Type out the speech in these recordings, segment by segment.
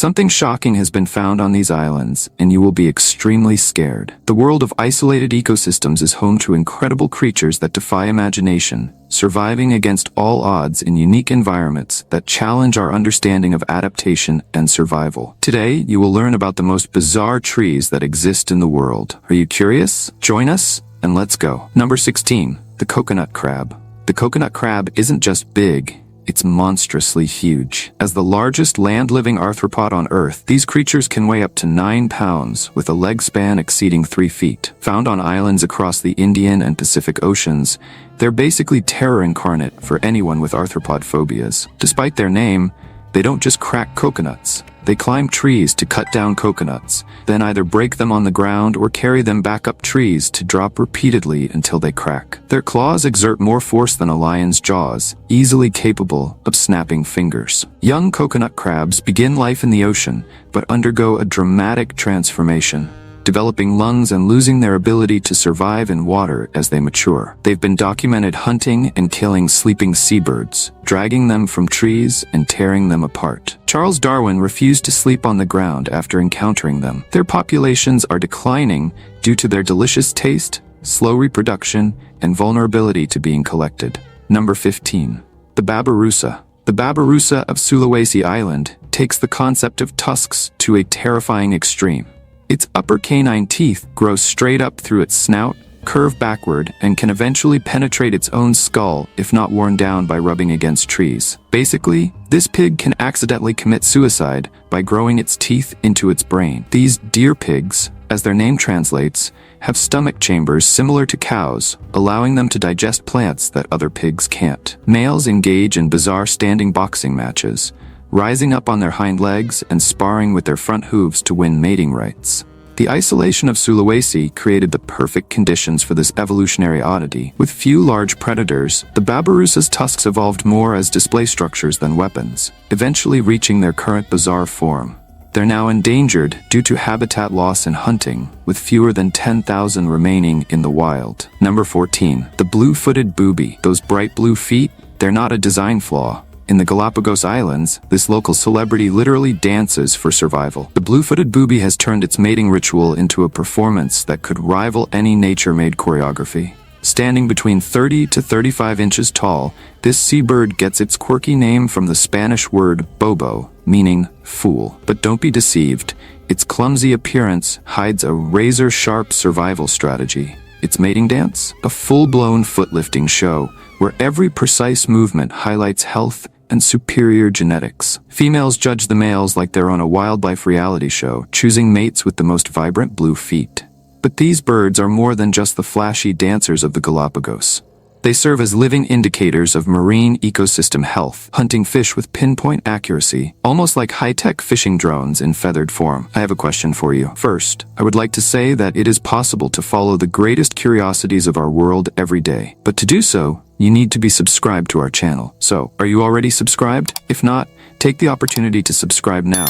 Something shocking has been found on these islands, and you will be extremely scared. The world of isolated ecosystems is home to incredible creatures that defy imagination, surviving against all odds in unique environments that challenge our understanding of adaptation and survival. Today, you will learn about the most bizarre trees that exist in the world. Are you curious? Join us, and let's go. Number 16. The coconut crab. The coconut crab isn't just big. It's monstrously huge. As the largest land-living arthropod on Earth, these creatures can weigh up to 9 pounds, with a leg span exceeding 3 feet. Found on islands across the Indian and Pacific Oceans, they're basically terror incarnate for anyone with arthropod phobias. Despite their name, they don't just crack coconuts. They climb trees to cut down coconuts, then either break them on the ground or carry them back up trees to drop repeatedly until they crack. Their claws exert more force than a lion's jaws, easily capable of snapping fingers. Young coconut crabs begin life in the ocean, but undergo a dramatic transformation, developing lungs and losing their ability to survive in water as they mature. They've been documented hunting and killing sleeping seabirds, dragging them from trees and tearing them apart. Charles Darwin refused to sleep on the ground after encountering them. Their populations are declining due to their delicious taste, slow reproduction, and vulnerability to being collected. Number 15. The babirusa. The babirusa of Sulawesi Island takes the concept of tusks to a terrifying extreme. Its upper canine teeth grow straight up through its snout, curve backward, and can eventually penetrate its own skull if not worn down by rubbing against trees. Basically, this pig can accidentally commit suicide by growing its teeth into its brain. These deer pigs, as their name translates, have stomach chambers similar to cows, allowing them to digest plants that other pigs can't. Males engage in bizarre standing boxing matches, rising up on their hind legs and sparring with their front hooves to win mating rights. The isolation of Sulawesi created the perfect conditions for this evolutionary oddity. With few large predators, the babirusa's tusks evolved more as display structures than weapons, eventually reaching their current bizarre form. They're now endangered due to habitat loss and hunting, with fewer than 10,000 remaining in the wild. Number 14. The blue-footed booby. Those bright blue feet, they're not a design flaw. In the Galapagos Islands, this local celebrity literally dances for survival. The blue-footed booby has turned its mating ritual into a performance that could rival any nature-made choreography. Standing between 30 to 35 inches tall, this seabird gets its quirky name from the Spanish word bobo, meaning fool. But don't be deceived, its clumsy appearance hides a razor-sharp survival strategy. Its mating dance? A full-blown foot-lifting show, where every precise movement highlights health and superior genetics. Females judge the males like they're on a wildlife reality show, choosing mates with the most vibrant blue feet. But these birds are more than just the flashy dancers of the Galapagos. They serve as living indicators of marine ecosystem health, hunting fish with pinpoint accuracy, almost like high-tech fishing drones in feathered form. I have a question for you. First, I would like to say that it is possible to follow the greatest curiosities of our world every day. But to do so, you need to be subscribed to our channel. So, are you already subscribed? If not, take the opportunity to subscribe now.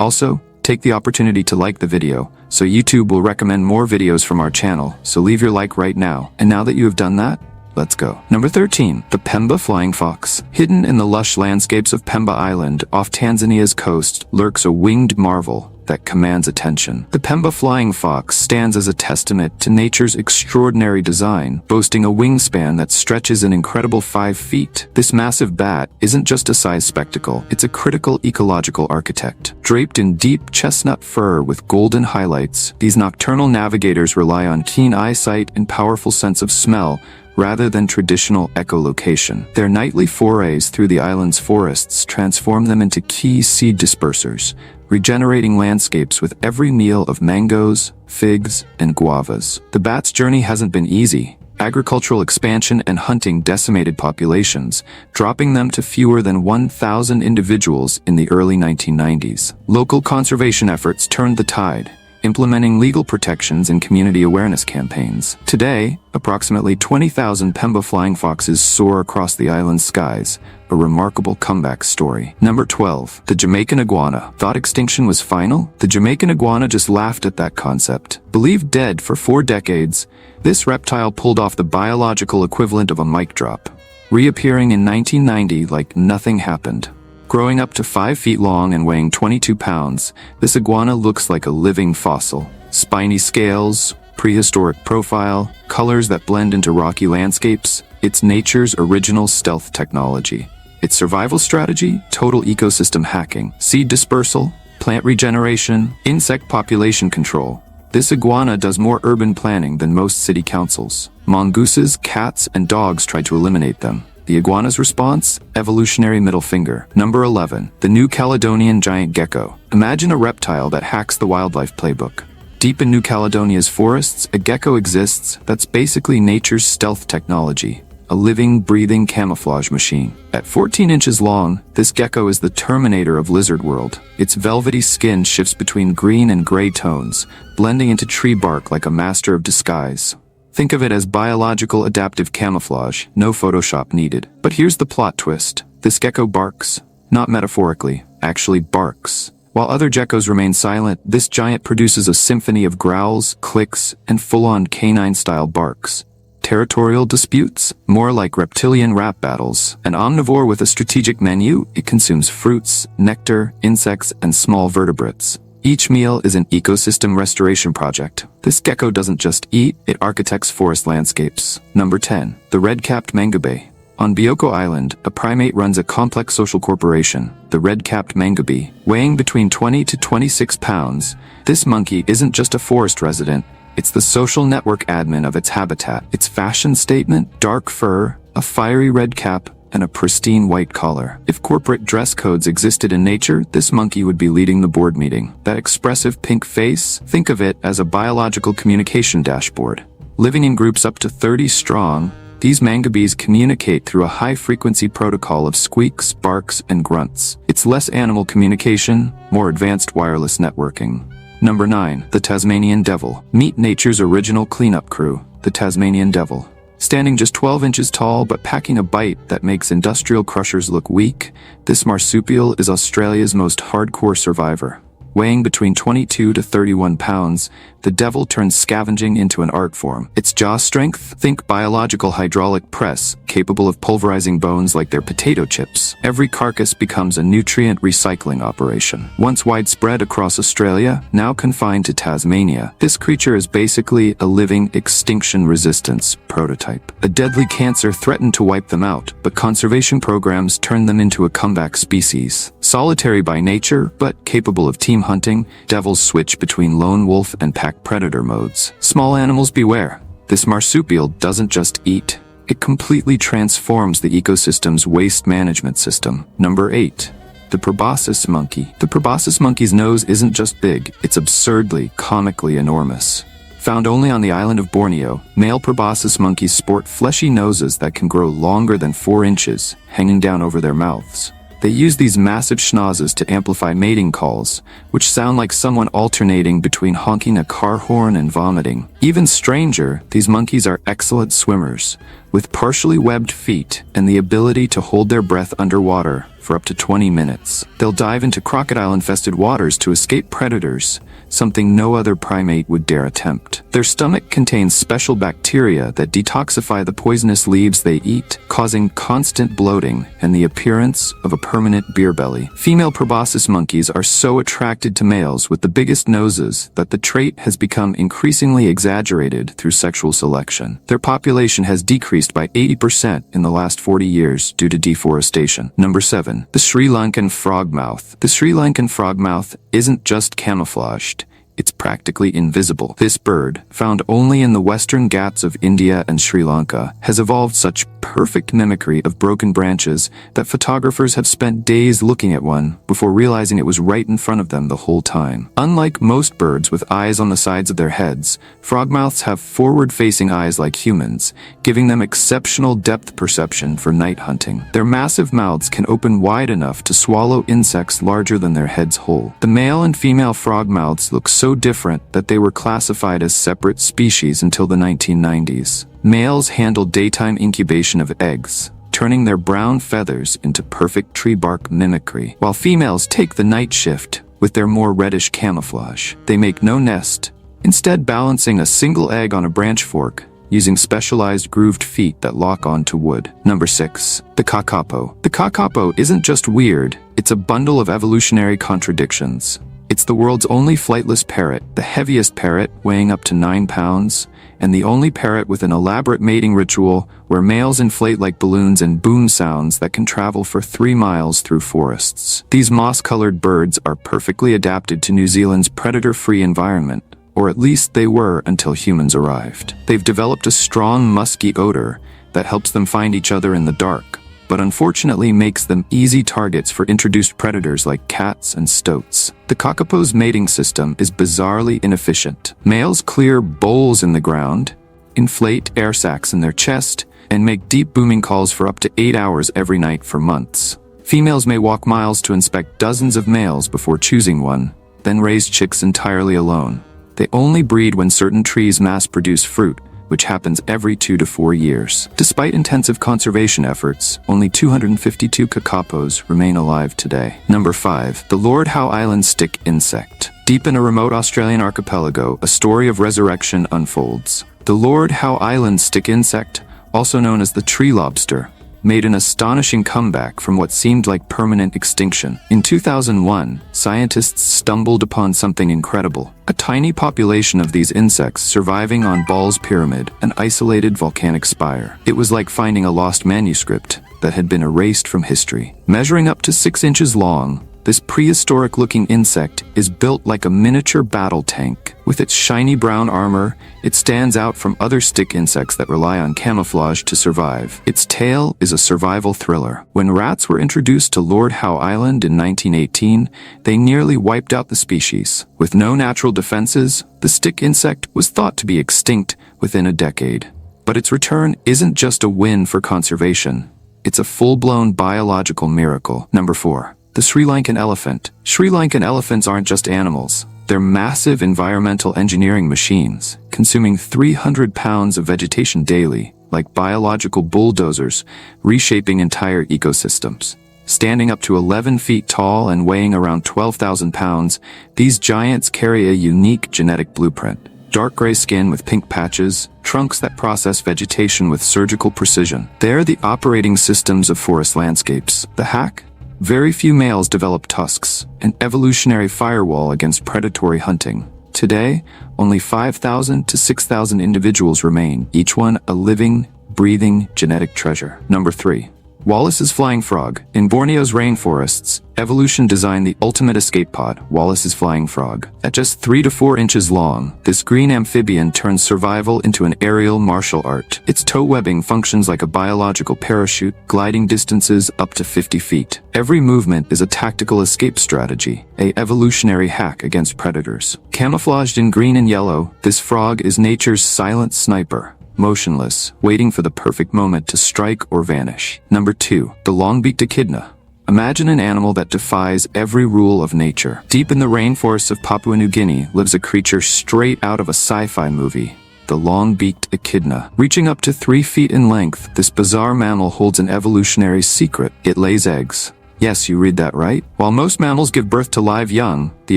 Also, take the opportunity to like the video, so YouTube will recommend more videos from our channel, so leave your like right now. And now that you have done that, let's go. Number 13. The Pemba flying fox. Hidden in the lush landscapes of Pemba Island off Tanzania's coast lurks a winged marvel that commands attention. The Pemba flying fox stands as a testament to nature's extraordinary design, boasting a wingspan that stretches an incredible 5 feet. This massive bat isn't just a size spectacle, it's a critical ecological architect. Draped in deep chestnut fur with golden highlights, these nocturnal navigators rely on keen eyesight and powerful sense of smell rather than traditional echolocation. Their nightly forays through the island's forests transform them into key seed dispersers, regenerating landscapes with every meal of mangoes, figs, and guavas. The bat's journey hasn't been easy. Agricultural expansion and hunting decimated populations, dropping them to fewer than 1,000 individuals in the early 1990s. Local conservation efforts turned the tide, implementing legal protections and community awareness campaigns. Today, approximately 20,000 Pemba flying foxes soar across the island's skies, a remarkable comeback story. Number 12. The Jamaican iguana. Thought extinction was final? The Jamaican iguana just laughed at that concept. Believed dead for 4 decades, this reptile pulled off the biological equivalent of a mic drop, reappearing in 1990 like nothing happened. Growing up to 5 feet long and weighing 22 pounds, this iguana looks like a living fossil. Spiny scales, prehistoric profile, colors that blend into rocky landscapes. It's nature's original stealth technology. Its survival strategy, total ecosystem hacking, seed dispersal, plant regeneration, insect population control. This iguana does more urban planning than most city councils. Mongooses, cats, and dogs try to eliminate them. The iguana's response? Evolutionary middle finger. Number 11. The New Caledonian giant gecko. Imagine a reptile that hacks the wildlife playbook. Deep in New Caledonia's forests, a gecko exists that's basically nature's stealth technology. A living, breathing camouflage machine. At 14 inches long, this gecko is the Terminator of lizard world. Its velvety skin shifts between green and gray tones, blending into tree bark like a master of disguise. Think of it as biological adaptive camouflage, no Photoshop needed. But here's the plot twist. This gecko barks. Not metaphorically, actually barks. While other geckos remain silent, this giant produces a symphony of growls, clicks, and full-on canine-style barks. Territorial disputes? More like reptilian rap battles. An omnivore with a strategic menu, it consumes fruits, nectar, insects, and small vertebrates. Each meal is an ecosystem restoration project. This gecko doesn't just eat, it architects forest landscapes. Number 10. The red-capped mangabey. On Bioko Island, a primate runs a complex social corporation, the red-capped mangabey. Weighing between 20 to 26 pounds, this monkey isn't just a forest resident, it's the social network admin of its habitat. Its fashion statement? Dark fur, a fiery red cap, and a pristine white collar. If corporate dress codes existed in nature, this monkey would be leading the board meeting. That expressive pink face? Think of it as a biological communication dashboard. Living in groups up to 30 strong, these mangabeys communicate through a high-frequency protocol of squeaks, barks, and grunts. It's less animal communication, more advanced wireless networking. Number 9. The Tasmanian Devil. Meet nature's original cleanup crew, the Tasmanian Devil. Standing just 12 inches tall but packing a bite that makes industrial crushers look weak, this marsupial is Australia's most hardcore survivor. Weighing between 22 to 31 pounds, the devil turns scavenging into an art form. Its jaw strength? Think biological hydraulic press, capable of pulverizing bones like they're potato chips. Every carcass becomes a nutrient recycling operation. Once widespread across Australia, now confined to Tasmania, this creature is basically a living extinction resistance prototype. A deadly cancer threatened to wipe them out, but conservation programs turned them into a comeback species. Solitary by nature, but capable of team hunting, devils switch between lone wolf and pack predator modes. Small animals beware. This marsupial doesn't just eat. It completely transforms the ecosystem's waste management system. Number 8. The proboscis monkey. The proboscis monkey's nose isn't just big, it's absurdly, comically enormous. Found only on the island of Borneo, male proboscis monkeys sport fleshy noses that can grow longer than 4 inches, hanging down over their mouths. They use these massive schnozzes to amplify mating calls, which sound like someone alternating between honking a car horn and vomiting. Even stranger, these monkeys are excellent swimmers, with partially webbed feet and the ability to hold their breath underwater for up to 20 minutes. They'll dive into crocodile-infested waters to escape predators, something no other primate would dare attempt. Their stomach contains special bacteria that detoxify the poisonous leaves they eat, causing constant bloating and the appearance of a permanent beer belly. Female proboscis monkeys are so attracted to males with the biggest noses that the trait has become increasingly exaggerated through sexual selection. Their population has decreased by 80% in the last 40 years due to deforestation. Number 7. The Sri Lankan frogmouth. The Sri Lankan frogmouth isn't just camouflaged. It's practically invisible. This bird, found only in the western Ghats of India and Sri Lanka, has evolved such perfect mimicry of broken branches that photographers have spent days looking at one before realizing it was right in front of them the whole time. Unlike most birds with eyes on the sides of their heads, frogmouths have forward-facing eyes like humans, giving them exceptional depth perception for night hunting. Their massive mouths can open wide enough to swallow insects larger than their heads whole. The male and female frogmouths look so different that they were classified as separate species until the 1990s. Males handle daytime incubation of eggs, turning their brown feathers into perfect tree bark mimicry, while females take the night shift with their more reddish camouflage. They make no nest, instead balancing a single egg on a branch fork, using specialized grooved feet that lock onto wood. Number 6. The kakapo. The kakapo isn't just weird, it's a bundle of evolutionary contradictions. It's the world's only flightless parrot, the heaviest parrot, weighing up to 9 pounds, and the only parrot with an elaborate mating ritual where males inflate like balloons and boom sounds that can travel for 3 miles through forests. These moss-colored birds are perfectly adapted to New Zealand's predator-free environment, or at least they were until humans arrived. They've developed a strong, musky odor that helps them find each other in the dark, but unfortunately makes them easy targets for introduced predators like cats and stoats. The kakapo's mating system is bizarrely inefficient. Males clear bowls in the ground, inflate air sacs in their chest, and make deep booming calls for up to 8 hours every night for months. Females may walk miles to inspect dozens of males before choosing one, then raise chicks entirely alone. They only breed when certain trees mass-produce fruit, which happens every 2 to 4 years. Despite intensive conservation efforts, only 252 kakapos remain alive today. Number 5. The Lord Howe Island stick insect. Deep in a remote Australian archipelago, a story of resurrection unfolds. The Lord Howe Island stick insect, also known as the tree lobster, made an astonishing comeback from what seemed like permanent extinction. In 2001, scientists stumbled upon something incredible: a tiny population of these insects surviving on Ball's Pyramid, an isolated volcanic spire. It was like finding a lost manuscript that had been erased from history. Measuring up to 6 inches long, this prehistoric-looking insect is built like a miniature battle tank. With its shiny brown armor, it stands out from other stick insects that rely on camouflage to survive. Its tail is a survival thriller. When rats were introduced to Lord Howe Island in 1918, they nearly wiped out the species. With no natural defenses, the stick insect was thought to be extinct within a decade. But its return isn't just a win for conservation. It's a full-blown biological miracle. Number 4. The Sri Lankan elephant. Sri Lankan elephants aren't just animals. They're massive environmental engineering machines, consuming 300 pounds of vegetation daily, like biological bulldozers, reshaping entire ecosystems. Standing up to 11 feet tall and weighing around 12,000 pounds, these giants carry a unique genetic blueprint. Dark gray skin with pink patches, trunks that process vegetation with surgical precision. They're the operating systems of forest landscapes. The hack? Very few males develop tusks, an evolutionary firewall against predatory hunting. Today, only 5,000 to 6,000 individuals remain, each one a living, breathing genetic treasure. Number 3. Wallace's flying frog. In Borneo's rainforests, evolution designed the ultimate escape pod, Wallace's flying frog. At just 3 to 4 inches long, this green amphibian turns survival into an aerial martial art. Its tow webbing functions like a biological parachute, gliding distances up to 50 feet. Every movement is a tactical escape strategy, a evolutionary hack against predators. Camouflaged in green and yellow, this frog is nature's silent sniper. Motionless, waiting for the perfect moment to strike or vanish. Number 2. The long-beaked echidna. Imagine an animal that defies every rule of nature. Deep in the rainforests of Papua New Guinea lives a creature straight out of a sci-fi movie, the long-beaked echidna. Reaching up to 3 feet in length, this bizarre mammal holds an evolutionary secret. It lays eggs. Yes, you read that right. While most mammals give birth to live young, the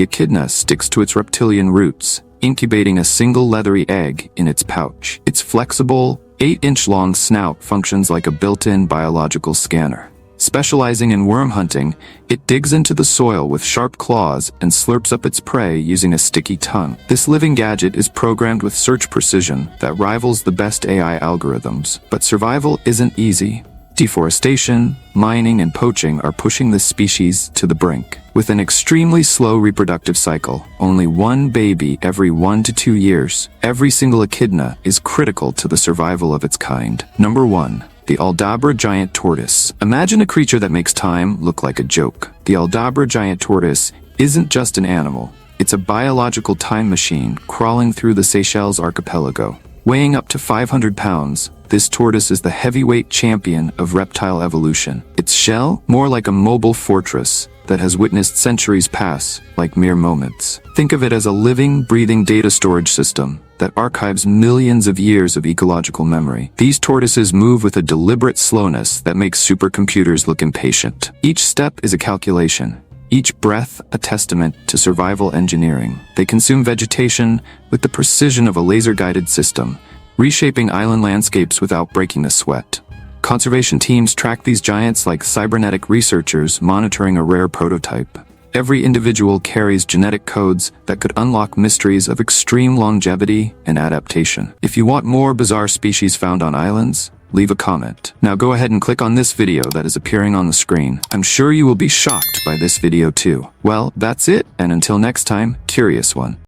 echidna sticks to its reptilian roots, incubating a single leathery egg in its pouch. Its flexible, 8-inch-long snout functions like a built-in biological scanner. Specializing in worm hunting, it digs into the soil with sharp claws and slurps up its prey using a sticky tongue. This living gadget is programmed with search precision that rivals the best AI algorithms. But survival isn't easy. Deforestation, mining, and poaching are pushing this species to the brink. With an extremely slow reproductive cycle, only one baby every 1 to 2 years, every single echidna is critical to the survival of its kind. Number 1. The Aldabra giant tortoise. Imagine a creature that makes time look like a joke. The Aldabra giant tortoise isn't just an animal. It's a biological time machine crawling through the Seychelles archipelago. Weighing up to 500 pounds, this tortoise is the heavyweight champion of reptile evolution. Its shell, more like a mobile fortress that has witnessed centuries pass like mere moments. Think of it as a living, breathing data storage system that archives millions of years of ecological memory. These tortoises move with a deliberate slowness that makes supercomputers look impatient. Each step is a calculation, each breath a testament to survival engineering. They consume vegetation with the precision of a laser-guided system, reshaping island landscapes without breaking a sweat. Conservation teams track these giants like cybernetic researchers monitoring a rare prototype. Every individual carries genetic codes that could unlock mysteries of extreme longevity and adaptation. If you want more bizarre species found on islands, leave a comment. Now go ahead and click on this video that is appearing on the screen. I'm sure you will be shocked by this video too. Well, that's it, and until next time, Curious One.